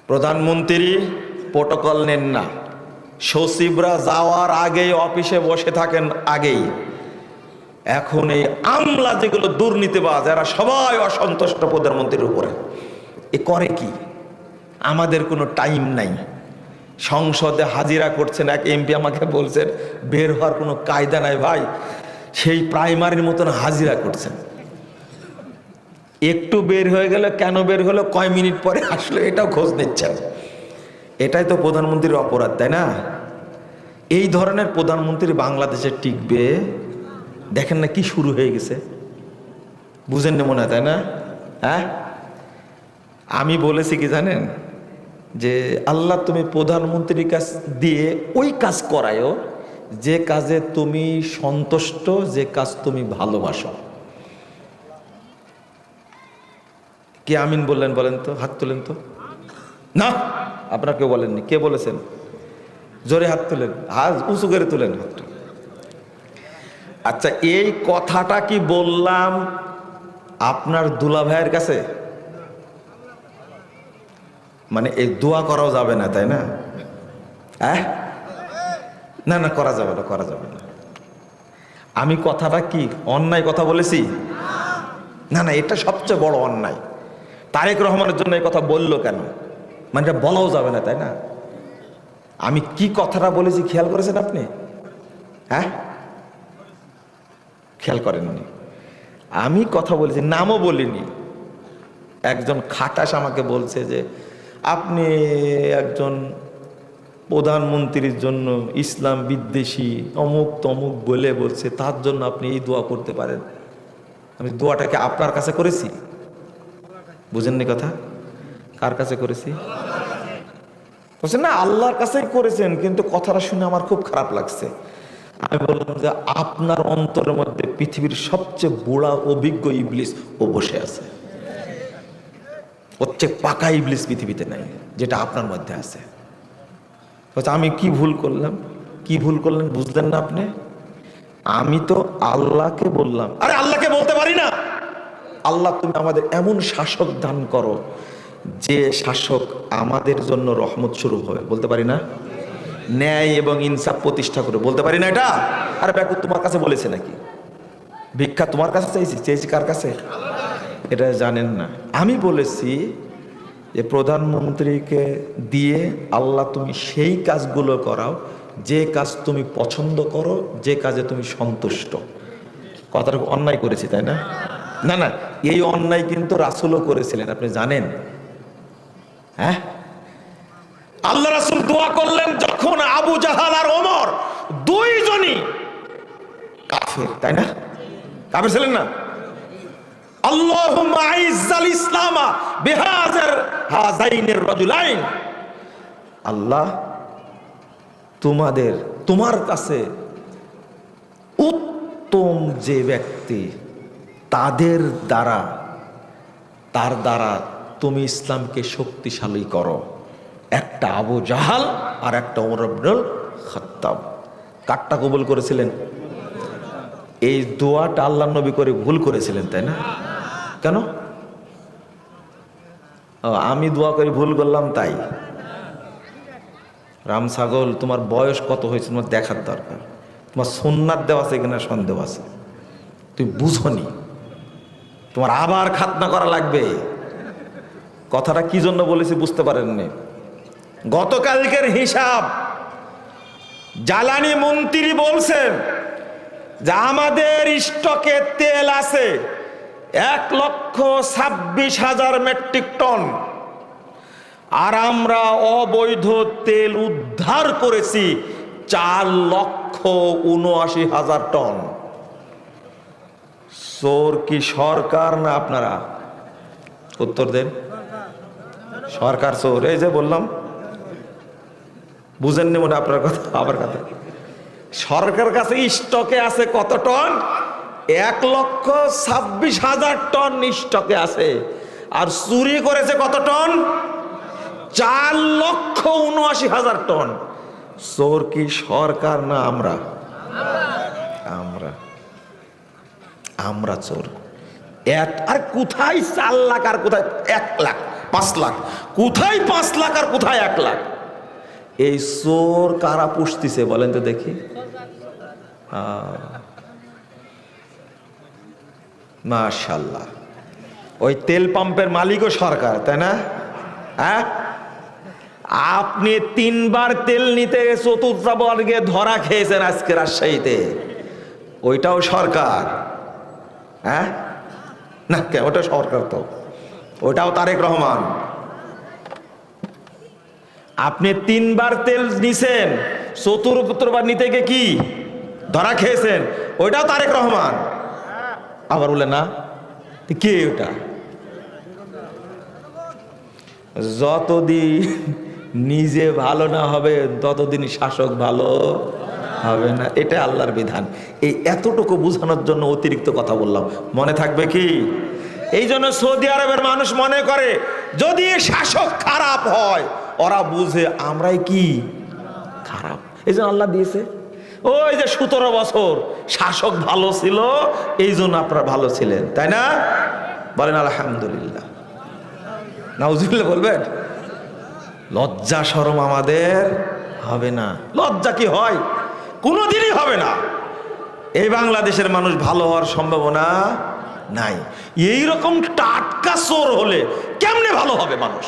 প্রধানমন্ত্রী প্রোটোকল নেন না, সচিবরা যাওয়ার আগেই অফিসে বসে থাকেন আগেই। এখন এই আমলা যেগুলো দুর্নীতিবাজ, এরা সবাই অসন্তুষ্ট প্রধানমন্ত্রীর উপরে। এ করে কি? আমাদের কোনো টাইম নাই, সংসদে হাজিরা করছেন। এক এমপি আমাকে বলছেন বের হওয়ার কোনো কায়দা নাই ভাই, সেই প্রাইমারির মতন হাজিরা করছেন। একটু বের হয়ে গেলে কেন বের হলো, কয় মিনিট পরে আসলো, এটাও খোঁজ নিচ্ছেন। এটাই তো প্রধানমন্ত্রীর অপরাধ, তাই না? এই ধরনের প্রধানমন্ত্রী বাংলাদেশে টিকবে? দেখেন না কি শুরু হয়ে গেছে, বুঝেন না মনে হয়, তাই না? হ্যাঁ, আমি বলেছি কি জানেন, যে আল্লাহ তুমি প্রধানমন্ত্রীর কাছ দিয়ে ওই কাজ করায়ও যে কাজে তুমি সন্তুষ্ট, যে কাজ তুমি ভালোবাসো। কে আমিন বললেন বলেন তো, হাত তোলেন তো। না, আপনারা কেউ বলেননি। কে বলেছেন? জোরে হাত তোলেন, হাত উঁচু করে তোলেন হাতটা। আচ্ছা, এই কথাটা কি বললাম আপনার দুলা ভাইয়ের কাছে? মানে এই দোয়া করাও যাবে না, তাই না? হ্যাঁ, না না, করা যাবে না, করা যাবে না। আমি কথাটা কি অন্যায় কথা বলেছি? না না, এটা সবচেয়ে বড় অন্যায়। তারেক রহমানের জন্য এই কথা বললো কেন? মানে এটা বলাও যাবে না, তাই না? আমি কি কথাটা বলেছি খেয়াল করেছেন আপনি? হ্যাঁ, খেয়াল করেননি? আমি কথা বলেছি, নামও বলিনি। একজন খাটাস আমাকে বলছে যে আপনি একজন প্রধানমন্ত্রীর জন্য ইসলাম বিদ্বেষী অমুক তমুক বলে বলছে, তার জন্য আপনি এই দোয়া করতে পারেন। আমি দোয়াটাকে আপনার কাছে করেছি? বুঝেননি কথা? কার কাছে করেছি? বলছেন না আল্লাহর কাছেই করেছেন, কিন্তু কথাটা শুনে আমার খুব খারাপ লাগছে। আমি বললাম যে আপনার অন্তরের মধ্যে পৃথিবীর সবচেয়ে বুড়া অভিজ্ঞ ইবলিস ও বসে আছে। ওর চেয়ে পাকা ইবলিস পৃথিবীতে নাই, যেটা আপনার মধ্যে আছে। আমি কি ভুল করলাম? কি ভুল করলেন বুঝলেন না আপনি? আমি তো আল্লাহকে বললাম, আরে আল্লাহকে বলতে পারি না, আল্লাহ তুমি আমাদের এমন শাসক দান করো যে শাসক আমাদের জন্য রহমত স্বরূপ হবে। বলতে পারি না? ন্যায় এবং ইনসাফ প্রতিষ্ঠা করে বলতে পারি না এটা? আরে ব্যাকুল তোমার কাছে বলেছে নাকি? ভিক্ষা তোমার কাছে চাইছি? চেয়েছি কার কাছে? এটা জানেন না। আমি বলেছি যে প্রধানমন্ত্রীকে দিয়ে আল্লাহ তুমি সেই কাজগুলো করাও যে কাজ তুমি পছন্দ করো, যে কাজে তুমি সন্তুষ্ট। কথাটা অন্যায় করেছি, তাই না? না না, এই অন্যায় কিন্তু রাসূলও করেছিলেন, আপনি জানেন। হ্যাঁ, আল্লাহ রাসূল দোয়া করলেন যখন আবু জাহাল আর ওমর দুইজনই কাফের, তাই না? কাফের ছিলেন না? আল্লাহুম্মা আইজ্জাল ইসলামা বিহাযার হাযাইনির রাজুলাইন। আল্লাহ তোমার কাছে উত্তম যে ব্যক্তি, তার দ্বারা তুমি ইসলামকে শক্তিশালী করো। একটা আবু জাহাল আর একটা ওমর ইবনুল খাত্তাব। কারটা কবুল করেছিলেন? এই দোয়াটা আল্লাহ নবী করে ভুল করেছিলেন, তাই না? কেন? আমি দোয়া করে ভুল করলাম তাই? রাম ছাগল, তোমার বয়স কত হয়েছে তোমার দেখার দরকার। তোমার সুন্নাত দেওয়া আছে কিনা সন্দেহ আছে, তুমি বুঝনি। তোমার আবার খাতনা করা লাগবে। কথাটা কি জন্য বলেছি বুঝতে পারেননি? গতকালকের হিসাব জ্বালানি মন্ত্রী বলছেন যে আমাদের স্টকে তেল আছে 1,26,000 মেট্রিক টন, আর আমরা অবৈধ তেল উদ্ধার করেছি 4,79,000 টন। চোর কি সরকার না আপনারা? উত্তর দেন। সরকার চোর। এই যে বললাম, বুঝেননি মনে আপনার কথা? আবার কথা, সরকার কাছে স্টকে আছে কত টন? 1,26,000 টন স্টকে আছে, আর চুরি করেছে কত টন? 4,79,000 টন। চোর কি সরকার না আমরা? আমরা চোর। আর কোথায় 4 লাখ আর কোথায় 1 লাখ? 5 লাখ। কোথায় 5 লাখ আর কোথায় 1 লাখ? এই চোর কারা পুষতিছে বলেন তো দেখি? মাশাআল্লাহ, ওই তেল পাম্পের মালিকও সরকার, তাই না? হ্যাঁ, আপনি 3 বার তেল নিতে 4র্থ বর্গে ধরা খেয়েছেন আজকে রাজশাহীতে, ওইটাও সরকার? হ্যাঁ না, ওটা সরকার তো, ওটাও তারেক রহমান। আপনি 3 বার তেল নিছেন, 4র্থ বার নিতে গিয়ে কি ধরা খেয়েছেন, ওইটাও তারেক রহমান। আবার বলে না, কে ওটা? যতদিন নিজে ভালো না হবে ততদিন শাসক ভালো হবে না, এটা আল্লাহর বিধান। এই এতটুকু বোঝানোর জন্য অতিরিক্ত কথা বললাম, মনে থাকবে কি? এই জন্য সৌদি আরবের মানুষ মনে করে যদি শাসক খারাপ হয়, ওরা বুঝে আমরাই কি খারাপ, এই জন্য আল্লাহ দিয়েছে। ওই যে 17 বছর শাসক ভালো ছিল, এই জন্য আপনারা ভালো ছিলেন, তাই না? বলেন আলহামদুলিল্লাহ, নাউজুবিল্লাহ বলবেন। লজ্জা শরম আমাদের হবে না। লজ্জা কি হয়? কোনোদিনই হবে না। এই বাংলাদেশের মানুষ ভালো হওয়ার সম্ভাবনা নাই। এই রকম টাটকা চোর হলে কেমনে ভালো হবে মানুষ?